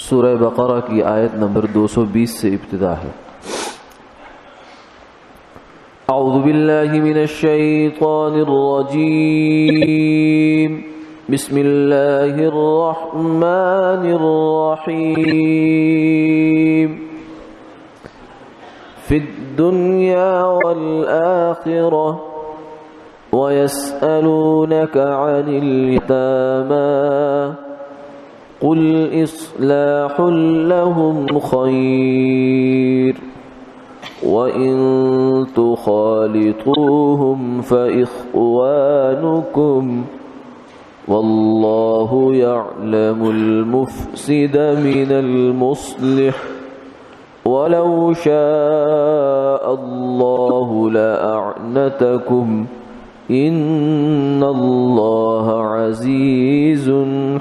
سورہ بقرہ کی آیت نمبر 220 سے ابتدا ہے۔ اعوذ باللہ من الشیطان الرجیم، بسم اللہ الرحمن الرحیم۔ فی الدنیا والآخرہ وَيَسْأَلُونَكَ عَنِ الْيَتَامَى قُلْ إِصْلَاحٌ لَهُمْ خَيْرٌ وَإِن تُخَالِطُوهُمْ فَإِخْوَانُكُمْ وَاللَّهُ يَعْلَمُ الْمُفْسِدَ مِنَ الْمُصْلِحِ وَلَوْ شَاءَ اللَّهُ لَأَعْنَتَكُمْ ان اللہ عزیز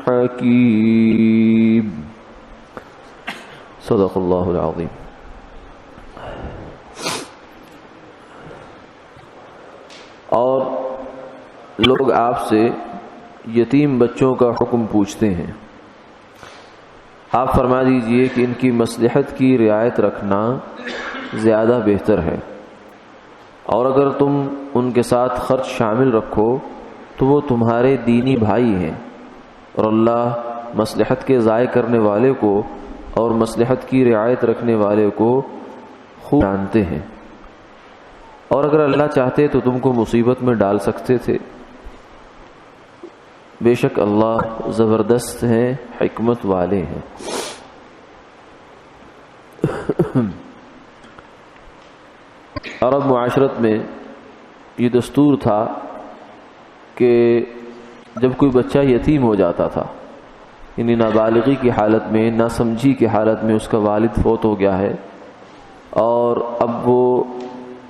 حکیم۔ صدق اللہ العظیم۔ اور لوگ آپ سے یتیم بچوں کا حکم پوچھتے ہیں، آپ فرما دیجئے کہ ان کی مصلحت کی رعایت رکھنا زیادہ بہتر ہے، اور اگر تم ان کے ساتھ خرچ شامل رکھو تو وہ تمہارے دینی بھائی ہیں، اور اللہ مصلحت کے ضائع کرنے والے کو اور مصلحت کی رعایت رکھنے والے کو خوب جانتے ہیں، اور اگر اللہ چاہتے تو تم کو مصیبت میں ڈال سکتے تھے۔ بے شک اللہ زبردست ہیں، حکمت والے ہیں۔ عرب معاشرت میں یہ دستور تھا کہ جب کوئی بچہ یتیم ہو جاتا تھا، یعنی نابالغی کی حالت میں، ناسمجھی کی حالت میں اس کا والد فوت ہو گیا ہے اور اب وہ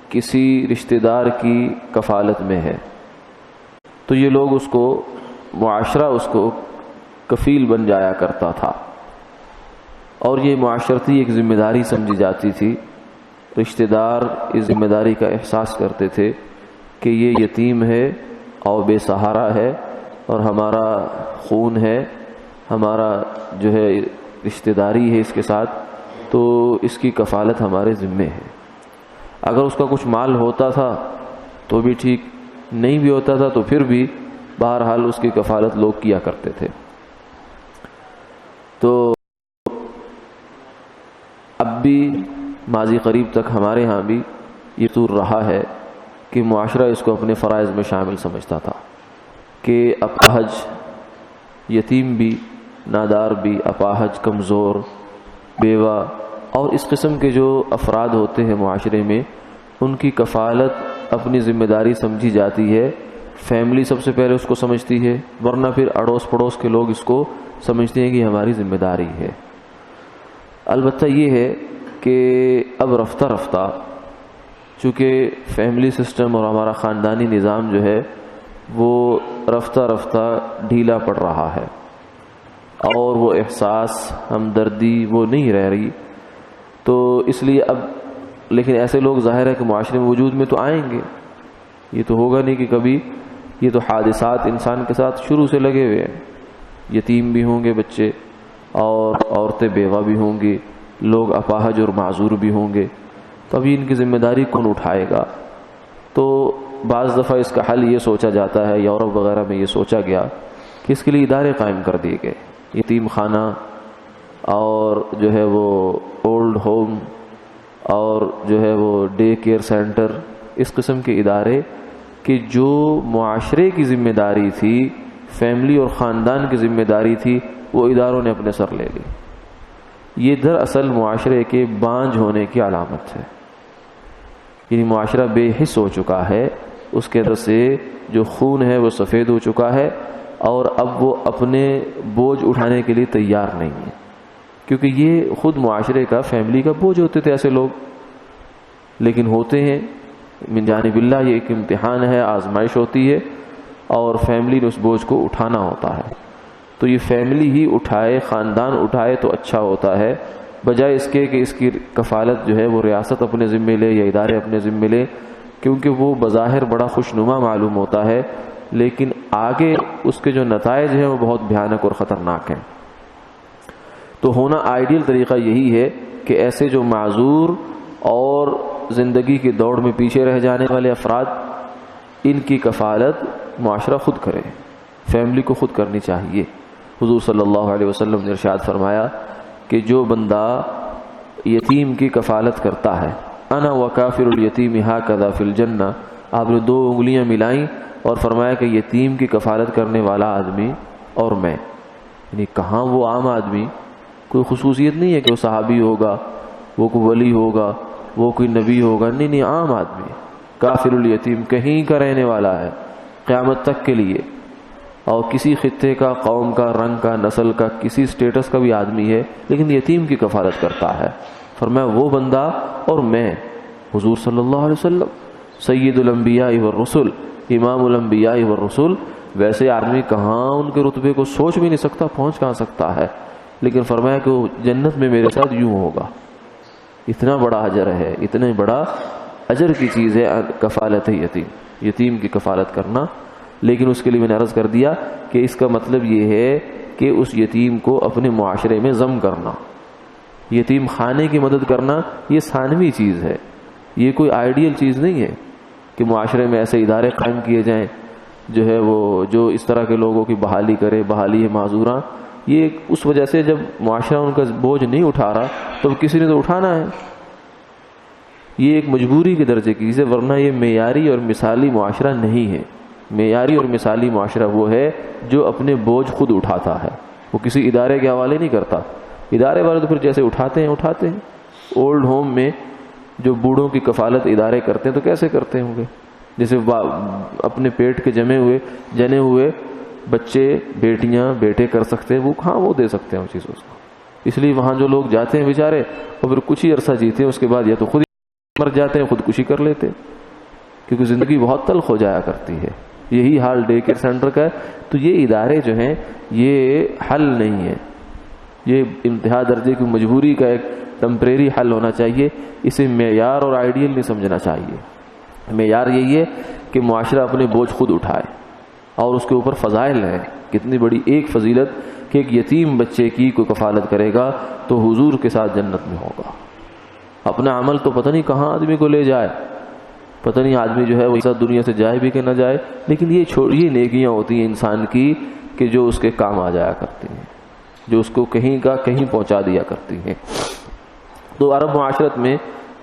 کسی رشتہ دار کی کفالت میں ہے، تو یہ لوگ اس کو، معاشرہ اس کو کفیل بن جایا کرتا تھا، اور یہ معاشرتی ایک ذمہ داری سمجھی جاتی تھی۔ رشتہ دار اس ذمہ داری کا احساس کرتے تھے کہ یہ یتیم ہے اور بے سہارا ہے اور ہمارا خون ہے، ہمارا جو ہے رشتہ داری ہے اس کے ساتھ، تو اس کی کفالت ہمارے ذمے ہے۔ اگر اس کا کچھ مال ہوتا تھا تو بھی ٹھیک، نہیں بھی ہوتا تھا تو پھر بھی بہرحال اس کی کفالت لوگ کیا کرتے تھے۔ تو اب بھی ماضی قریب تک ہمارے ہاں بھی یہ طور رہا ہے کہ معاشرہ اس کو اپنے فرائض میں شامل سمجھتا تھا کہ اپاہج یتیم بھی، نادار بھی، اپاہج، کمزور، بیوہ اور اس قسم کے جو افراد ہوتے ہیں معاشرے میں، ان کی کفالت اپنی ذمہ داری سمجھی جاتی ہے۔ فیملی سب سے پہلے اس کو سمجھتی ہے، ورنہ پھر اڑوس پڑوس کے لوگ اس کو سمجھتے ہیں کہ ہماری ذمہ داری ہے۔ البتہ یہ ہے کہ اب رفتہ رفتہ چونکہ فیملی سسٹم اور ہمارا خاندانی نظام جو ہے وہ رفتہ رفتہ ڈھیلا پڑ رہا ہے، اور وہ احساس، ہمدردی وہ نہیں رہ رہی، تو اس لیے اب لیکن ایسے لوگ ظاہر ہے کہ معاشرے میں وجود میں تو آئیں گے، یہ تو ہوگا نہیں کہ کبھی، یہ تو حادثات انسان کے ساتھ شروع سے لگے ہوئے ہیں۔ یتیم بھی ہوں گے بچے، اور عورتیں بیوہ بھی ہوں گی، لوگ اپاہج اور معذور بھی ہوں گے، تبھی ان کی ذمہ داری کون اٹھائے گا؟ تو بعض دفعہ اس کا حل یہ سوچا جاتا ہے، یورپ وغیرہ میں یہ سوچا گیا کہ اس کے لیے ادارے قائم کر دیے گئے، یتیم خانہ اور جو ہے وہ اولڈ ہوم اور جو ہے وہ ڈے کیئر سینٹر، اس قسم کے ادارے کہ جو معاشرے کی ذمہ داری تھی، فیملی اور خاندان کی ذمہ داری تھی، وہ اداروں نے اپنے سر لے لی۔ یہ دراصل معاشرے کے بانجھ ہونے کی علامت ہے، یعنی معاشرہ بے حس ہو چکا ہے، اس کے اندر سے جو خون ہے وہ سفید ہو چکا ہے، اور اب وہ اپنے بوجھ اٹھانے کے لیے تیار نہیں ہے، کیونکہ یہ خود معاشرے کا، فیملی کا بوجھ ہوتے تھے ایسے لوگ، لیکن ہوتے ہیں من جانب اللہ، یہ ایک امتحان ہے، آزمائش ہوتی ہے، اور فیملی نے اس بوجھ کو اٹھانا ہوتا ہے۔ تو یہ فیملی ہی اٹھائے، خاندان اٹھائے تو اچھا ہوتا ہے، بجائے اس کے کہ اس کی کفالت جو ہے وہ ریاست اپنے ذمے لے یا ادارے اپنے ذمے لے، کیونکہ وہ بظاہر بڑا خوشنما معلوم ہوتا ہے، لیکن آگے اس کے جو نتائج ہیں وہ بہت بھیانک اور خطرناک ہیں۔ تو ہونا آئیڈیل طریقہ یہی ہے کہ ایسے جو معذور اور زندگی کی دوڑ میں پیچھے رہ جانے والے افراد، ان کی کفالت معاشرہ خود کرے، فیملی کو خود کرنی چاہیے۔ حضور صلی اللہ علیہ وسلم نے ارشاد فرمایا کہ جو بندہ یتیم کی کفالت کرتا ہے، انا وکافر الیتیم ہاکذا فی الجنہ، آپ نے 2 انگلیاں ملائیں اور فرمایا کہ یتیم کی کفالت کرنے والا آدمی اور میں، یعنی کہاں وہ عام آدمی، کوئی خصوصیت نہیں ہے کہ وہ صحابی ہوگا، وہ کوئی ولی ہوگا، وہ کوئی نبی ہوگا، نہیں، عام آدمی، کافر الیتیم، کہیں کا رہنے والا ہے قیامت تک کے لیے، اور کسی خطے کا، قوم کا، رنگ کا، نسل کا، کسی سٹیٹس کا بھی آدمی ہے، لیکن یتیم کی کفالت کرتا ہے۔ فرمایا وہ بندہ اور میں، حضور صلی اللہ علیہ وسلم سید الانبیاء والرسل، امام الانبیاء والرسل، ویسے آدمی کہاں ان کے رتبے کو سوچ بھی نہیں سکتا، پہنچ کہاں سکتا ہے، لیکن فرمایا کہ وہ جنت میں میرے ساتھ یوں ہوگا۔ اتنا بڑا اجر ہے، اتنے بڑا اجر کی چیز ہے کفالت یتیم، یتیم کی کفالت کرنا۔ لیکن اس کے لیے میں نے عرض کر دیا کہ اس کا مطلب یہ ہے کہ اس یتیم کو اپنے معاشرے میں ضم کرنا، یتیم خانے کی مدد کرنا، یہ ثانوی چیز ہے، یہ کوئی آئیڈیل چیز نہیں ہے کہ معاشرے میں ایسے ادارے قائم کیے جائیں جو ہے وہ جو اس طرح کے لوگوں کی بحالی کرے، بحالی معذوراں، یہ اس وجہ سے جب معاشرہ ان کا بوجھ نہیں اٹھا رہا تو کسی نے تو اٹھانا ہے، یہ ایک مجبوری کے درجے کی چیز ہے، ورنہ یہ معیاری اور مثالی معاشرہ نہیں ہے۔ معیاری اور مثالی معاشرہ وہ ہے جو اپنے بوجھ خود اٹھاتا ہے، وہ کسی ادارے کے حوالے نہیں کرتا۔ ادارے والے تو پھر جیسے اٹھاتے ہیں۔ اولڈ ہوم میں جو بوڑھوں کی کفالت ادارے کرتے ہیں تو کیسے کرتے ہوں گے؟ جیسے اپنے پیٹ کے جنے ہوئے بچے، بیٹیاں، بیٹے کر سکتے ہیں، وہ کہاں وہ دے سکتے ہیں ان چیزوں کو؟ اس لیے وہاں جو لوگ جاتے ہیں بیچارے، اور پھر کچھ ہی عرصہ جیتے ہیں، اس کے بعد یا تو خود ہی مر جاتے ہیں، خودکشی کر لیتے، کیونکہ زندگی بہت تلخ ہو جایا کرتی ہے۔ یہی حال ڈے کیئر سینٹر کا ہے۔ تو یہ ادارے جو ہیں یہ حل نہیں ہے، یہ انتہا درجے کی مجبوری کا ایک ٹمپریری حل ہونا چاہیے، اسے معیار اور آئیڈیل نہیں سمجھنا چاہیے۔ معیار یہی ہے کہ معاشرہ اپنے بوجھ خود اٹھائے، اور اس کے اوپر فضائل ہیں، کتنی بڑی ایک فضیلت کہ ایک یتیم بچے کی کوئی کفالت کرے گا تو حضور کے ساتھ جنت میں ہوگا۔ اپنا عمل تو پتہ نہیں کہاں آدمی کو لے جائے، پتہ نہیں آدمی جو ہے وہ دنیا سے جائے بھی کہ نہ جائے، لیکن یہ نیکیاں ہوتی ہیں انسان کی کہ جو اس کے کام آ جایا کرتی ہیں، جو اس کو کہیں کا کہیں پہنچا دیا کرتی ہیں۔ تو عرب معاشرت میں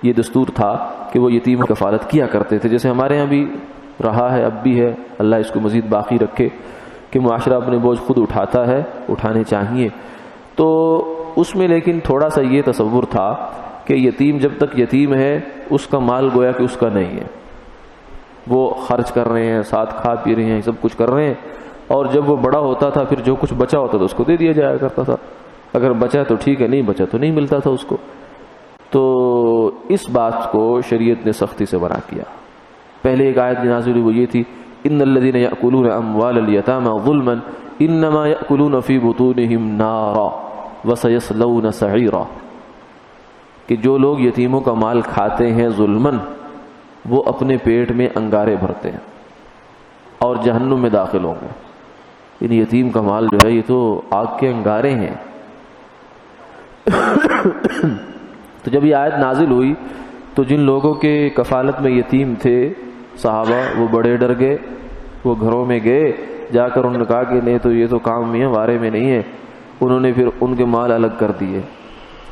یہ دستور تھا کہ وہ یتیم کی کفالت کیا کرتے تھے، جیسے ہمارے ہاں بھی رہا ہے، اب بھی ہے، اللہ اس کو مزید باقی رکھے کہ معاشرہ اپنے بوجھ خود اٹھاتا ہے، اٹھانے چاہیے۔ تو اس میں لیکن تھوڑا سا یہ تصور تھا کہ یتیم جب تک یتیم ہے اس کا مال گویا کہ اس کا نہیں ہے، وہ خرچ کر رہے ہیں، ساتھ کھا پی رہے ہیں، سب کچھ کر رہے ہیں، اور جب وہ بڑا ہوتا تھا پھر جو کچھ بچا ہوتا تھا اس کو دے دیا جایا کرتا تھا، اگر بچا تو ٹھیک ہے، نہیں بچا تو نہیں ملتا تھا اس کو۔ تو اس بات کو شریعت نے سختی سے منع کیا۔ پہلے ایک آیت نازل ہوئی وہ یہ تھی، ان الذين ياكلون اموال اليتامى ظلما انما ياكلون في بطونهم نارا وسيصلون سعيرا، کہ جو لوگ یتیموں کا مال کھاتے ہیں ظلمن، وہ اپنے پیٹ میں انگارے بھرتے ہیں اور جہنم میں داخل ہوں گے۔ ان یتیم کا مال جو ہے یہ تو آگ کے انگارے ہیں۔ تو جب یہ آیت نازل ہوئی تو جن لوگوں کے کفالت میں یتیم تھے صحابہ، وہ بڑے ڈر گئے، وہ گھروں میں گئے، جا کر انہوں نے کہا کہ نہیں تو یہ تو کام میں ہے، وارے میں نہیں ہے۔ انہوں نے پھر ان کے مال الگ کر دیے،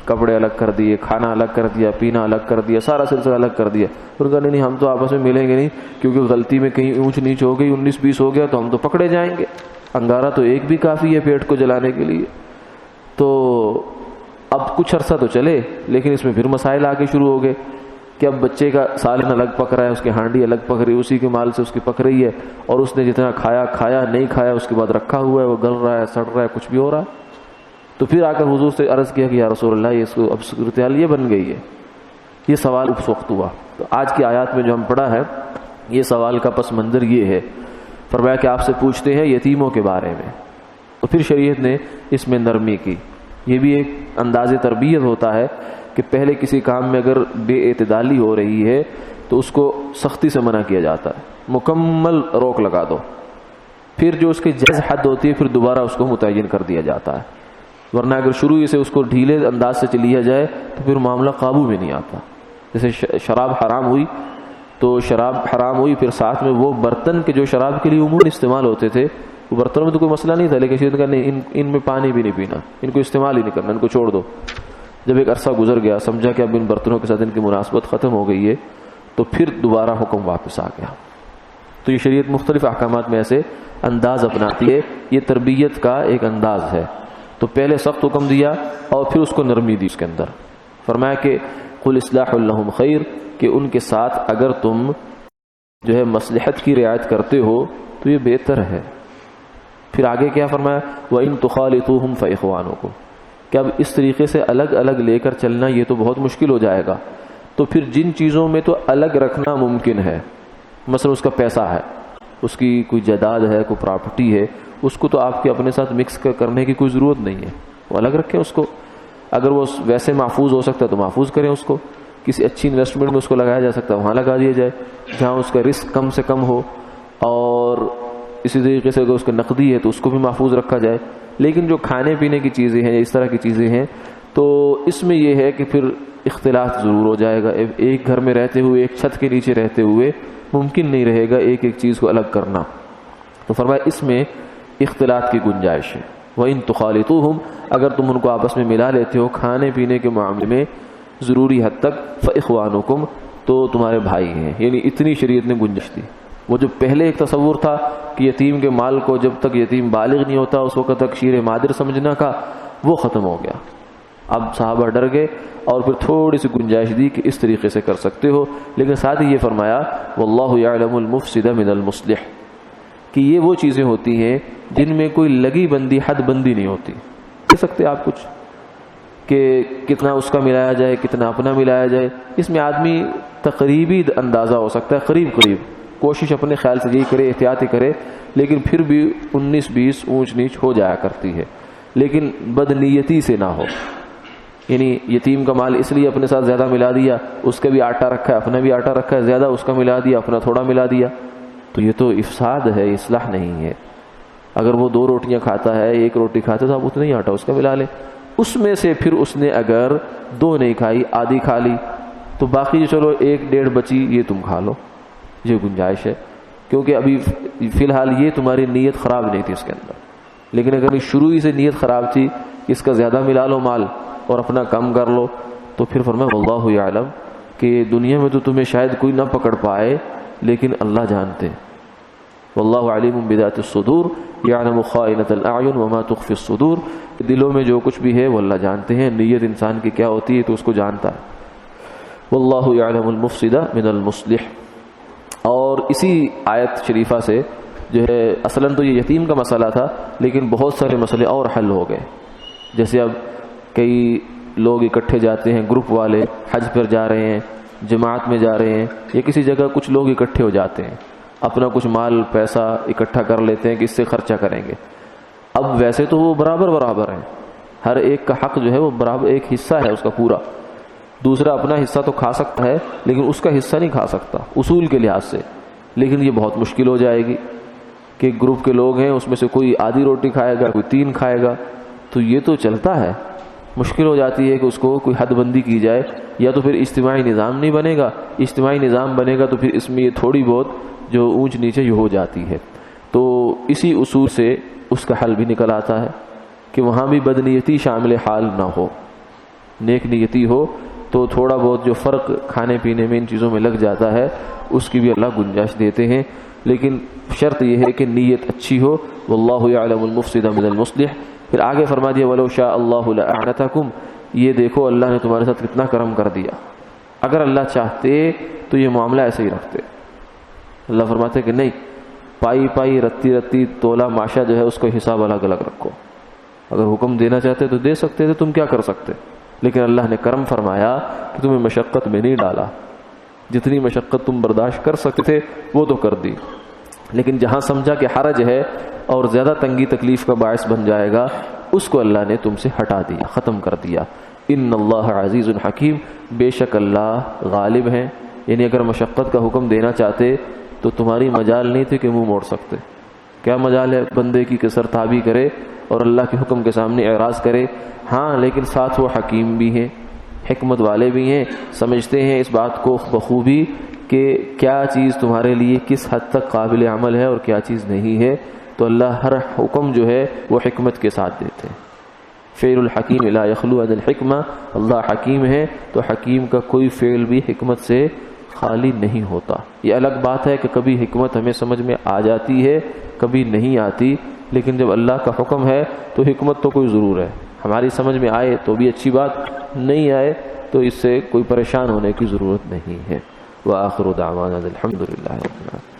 کپڑے الگ کر دیے، کھانا الگ کر دیا، پینا الگ کر دیا، سارا سلسلہ الگ کر دیا۔ پھر کہا نہیں ہم تو آپس میں ملیں گے نہیں، کیونکہ غلطی میں کہیں اونچ نیچ ہو گئی، 19-20 ہو گیا تو ہم تو پکڑے جائیں گے، انگارہ تو ایک بھی کافی ہے پیٹ کو جلانے کے لیے۔ تو اب کچھ عرصہ تو چلے، لیکن اس میں پھر مسائل آگے شروع ہو گئے کہ اب بچے کا سالن الگ پک رہا ہے، اس کی ہانڈی الگ پک رہی ہے، اسی کے مال سے اس کی پک رہی ہے، اور اس نے جتنا کھایا کھایا، نہیں کھایا اس کے بعد رکھا ہوا ہے، وہ گل رہا ہے، سڑ رہا ہے، کچھ بھی ہو رہا ہے۔ تو پھر آ کر حضور سے عرض کیا کہ یا رسول اللہ یہ اس کو اب صورتحال یہ بن گئی ہے۔ یہ سوال اس وقت ہوا۔ تو آج کی آیات میں جو ہم پڑھا ہے یہ سوال کا پس منظر یہ ہے، فرمایا کہ آپ سے پوچھتے ہیں یتیموں کے بارے میں، تو پھر شریعت نے اس میں نرمی کی۔ یہ بھی ایک انداز تربیت ہوتا ہے کہ پہلے کسی کام میں اگر بے اعتدالی ہو رہی ہے تو اس کو سختی سے منع کیا جاتا ہے، مکمل روک لگا دو، پھر جو اس کی جائز حد ہوتی ہے پھر دوبارہ اس کو متعین کر دیا جاتا ہے۔ ورنہ اگر شروع ہی سے اس کو ڈھیلے انداز سے لیا جائے تو پھر معاملہ قابو میں نہیں آتا. جیسے شراب حرام ہوئی تو شراب حرام ہوئی، پھر ساتھ میں وہ برتن کے جو شراب کے لیے عموماً استعمال ہوتے تھے، وہ برتنوں میں تو کوئی مسئلہ نہیں تھا، لیکن شریعت کا نہیں، ان میں پانی بھی نہیں پینا، ان کو استعمال ہی نہیں کرنا، ان کو چھوڑ دو. جب ایک عرصہ گزر گیا، سمجھا کہ اب ان برتنوں کے ساتھ ان کی مناسبت ختم ہو گئی ہے، تو پھر دوبارہ حکم واپس آ گیا. تو یہ شریعت مختلف احکامات میں ایسے انداز اپناتی ہے، یہ تربیت کا ایک انداز ہے. تو پہلے سخت حکم دیا اور پھر اس کو نرمی دی اس کے اندر. فرمایا کہ قل اصلاح لہم خیر، کہ ان کے ساتھ اگر تم جو ہے مصلحت کی رعایت کرتے ہو تو یہ بہتر ہے. پھر آگے کیا فرمایا، وَإِن تُخَالِطُوهُمْ فَإِخْوَانُكُمْ، کہ اب اس طریقے سے الگ الگ لے کر چلنا یہ تو بہت مشکل ہو جائے گا. تو پھر جن چیزوں میں تو الگ رکھنا ممکن ہے، مثلا اس کا پیسہ ہے، اس کی کوئی جائیداد ہے، کوئی پراپرٹی ہے، اس کو تو آپ کے اپنے ساتھ مکس کرنے کی کوئی ضرورت نہیں ہے، وہ الگ رکھیں اس کو. اگر وہ ویسے محفوظ ہو سکتا ہے تو محفوظ کریں اس کو، کسی اچھی انویسٹمنٹ میں اس کو لگایا جا سکتا ہے وہاں لگا دیا جائے جہاں اس کا رسک کم سے کم ہو، اور اسی طریقے سے اگر اس کا نقدی ہے تو اس کو بھی محفوظ رکھا جائے. لیکن جو کھانے پینے کی چیزیں ہیں، اس طرح کی چیزیں ہیں، تو اس میں یہ ہے کہ پھر اختلاط ضرور ہو جائے گا. ایک گھر میں رہتے ہوئے، ایک چھت کے نیچے رہتے ہوئے ممکن نہیں رہے گا ایک ایک چیز کو الگ کرنا. تو فرمایا اس میں اختلاط کی گنجائش ہے. وَإِن تُخَالِطُوهُمْ، اگر تم ان کو آپس میں ملا لیتے ہو کھانے پینے کے معاملے میں ضروری حد تک، فَإِخْوَانُكُمْ، تو تمہارے بھائی ہیں. یعنی اتنی شریعت نے گنجش دی. وہ جو پہلے ایک تصور تھا کہ یتیم کے مال کو جب تک یتیم بالغ نہیں ہوتا اس وقت تک شیر مادر سمجھنا کا، وہ ختم ہو گیا. اب صحابہ ڈر گئے اور پھر تھوڑی سی گنجائش دی کہ اس طریقے سے کر سکتے ہو. لیکن ساتھ ہی یہ فرمایا وَاللَّهُ يَعْلَمُ الْمُفْسِدَ مِنَ الْمُصْلِحِ، کہ یہ وہ چیزیں ہوتی ہیں جن میں کوئی لگی بندی، حد بندی نہیں ہوتی. کہہ سکتے آپ کچھ کہ کتنا اس کا ملایا جائے، کتنا اپنا ملایا جائے، اس میں آدمی تقریبی اندازہ ہو سکتا ہے، قریب قریب کوشش اپنے خیال سے یہی کرے، احتیاطی کرے، لیکن پھر بھی 19-20 اونچ نیچ ہو جایا کرتی ہے. لیکن بدنیتی سے نہ ہو. یعنی یتیم کا مال اس لیے اپنے ساتھ زیادہ ملا دیا، اس کا بھی آٹا رکھا ہے، اپنا بھی آٹا رکھا ہے، زیادہ اس کا ملا دیا، اپنا تھوڑا ملا دیا، تو یہ تو افساد ہے، اصلاح نہیں ہے. اگر وہ 2 روٹیاں کھاتا ہے، 1 روٹی کھاتا ہے تو آپ اتنا ہی آٹا اس کا ملا لیں. اس میں سے پھر اس نے اگر 2 نہیں کھائی، آدھی کھا لی، تو باقی جو چلو 1-1.5 بچی، یہ تم کھا لو، یہ گنجائش ہے. کیونکہ ابھی فی الحال یہ تمہاری نیت خراب نہیں تھی اس کے اندر. لیکن اگر شروع ہی سے نیت خراب تھی، اس کا زیادہ ملا لو مال اور اپنا کم کر لو، تو پھر فرمایا واللہ یعلم، کہ دنیا میں تو تمہیں شاید کوئی نہ پکڑ پائے لیکن اللہ جانتے. واللہ علیم بذات الصدور یعلم خائنۃ الاعین وما تخفی الصدور، دلوں میں جو کچھ بھی ہے وہ اللہ جانتے ہیں، نیت انسان کی کیا ہوتی ہے تو اس کو جانتا ہے. واللہ یعلم المفسد من المصلح. اور اسی آیت شریفہ سے جو ہے اصلاً تو یہ یتیم کا مسئلہ تھا، لیکن بہت سارے مسئلے اور حل ہو گئے. جیسے اب کئی لوگ اکٹھے جاتے ہیں، گروپ والے حج پر جا رہے ہیں، جماعت میں جا رہے ہیں، یا کسی جگہ کچھ لوگ اکٹھے ہو جاتے ہیں، اپنا کچھ مال پیسہ اکٹھا کر لیتے ہیں کہ اس سے خرچہ کریں گے. اب ویسے تو وہ برابر ہیں، ہر ایک کا حق جو ہے وہ برابر، ایک حصہ ہے اس کا پورا. دوسرا اپنا حصہ تو کھا سکتا ہے لیکن اس کا حصہ نہیں کھا سکتا اصول کے لحاظ سے. لیکن یہ بہت مشکل ہو جائے گی کہ گروپ کے لوگ ہیں، اس میں سے کوئی آدھی روٹی کھائے گا، کوئی 3 کھائے گا، تو یہ تو چلتا ہے. مشکل ہو جاتی ہے کہ اس کو کوئی حد بندی کی جائے، یا تو پھر اجتماعی نظام نہیں بنے گا. اجتماعی نظام بنے گا تو پھر اس میں یہ تھوڑی بہت جو اونچ نیچے یہ ہو جاتی ہے. تو اسی اصول سے اس کا حل بھی نکل آتا ہے کہ وہاں بھی بدنیتی شامل حال نہ ہو، نیک نیتی ہو، تو تھوڑا بہت جو فرق کھانے پینے میں ان چیزوں میں لگ جاتا ہے اس کی بھی اللہ گنجائش دیتے ہیں. لیکن شرط یہ ہے کہ نیت اچھی ہو. واللہ یعلم المفسد من المصلح. پھر آگے فرما دیا وَلَوْ شَاءَ اللَّهُ لَأَعْنَتَكُمْ. یہ دیکھو اللہ نے تمہارے ساتھ کتنا کرم کر دیا. اگر اللہ چاہتے تو یہ معاملہ ایسے ہی رکھتے. اللہ فرماتے کہ نہیں، پائی رتی رتی تولا ماشا جو ہے اس کا حساب الگ الگ رکھو. اگر حکم دینا چاہتے تو دے سکتے تھے، تم کیا کر سکتے. لیکن اللہ نے کرم فرمایا کہ تمہیں مشقت میں نہیں ڈالا. جتنی مشقت تم برداشت کر سکتے تھے وہ تو کر دی، لیکن جہاں سمجھا کہ حرج ہے اور زیادہ تنگی تکلیف کا باعث بن جائے گا، اس کو اللہ نے تم سے ہٹا دیا، ختم کر دیا. ان اللہ عزیز حکیم. بے شک اللہ غالب ہیں. یعنی اگر مشقت کا حکم دینا چاہتے تو تمہاری مجال نہیں تھی کہ منہ موڑ سکتے. کیا مجال ہے بندے کی کہ سر تابی کرے اور اللہ کے حکم کے سامنے اعراض کرے. ہاں لیکن ساتھ وہ حکیم بھی ہیں، حکمت والے بھی ہیں، سمجھتے ہیں اس بات کو بخوبی کہ کیا چیز تمہارے لیے کس حد تک قابل عمل ہے اور کیا چیز نہیں ہے. تو اللہ ہر حکم جو ہے وہ حکمت کے ساتھ دیتے ہیں. فعل الحکیم لا یخلو عن الحکمہ، اللہ حکیم ہے تو حکیم کا کوئی فعل بھی حکمت سے خالی نہیں ہوتا. یہ الگ بات ہے کہ کبھی حکمت ہمیں سمجھ میں آ جاتی ہے کبھی نہیں آتی، لیکن جب اللہ کا حکم ہے تو حکمت تو کوئی ضرور ہے. ہماری سمجھ میں آئے تو بھی اچھی بات، نہیں آئے تو اس سے کوئی پریشان ہونے کی ضرورت نہیں ہے. وآخر دعوانا الحمد للہ رب العالمین.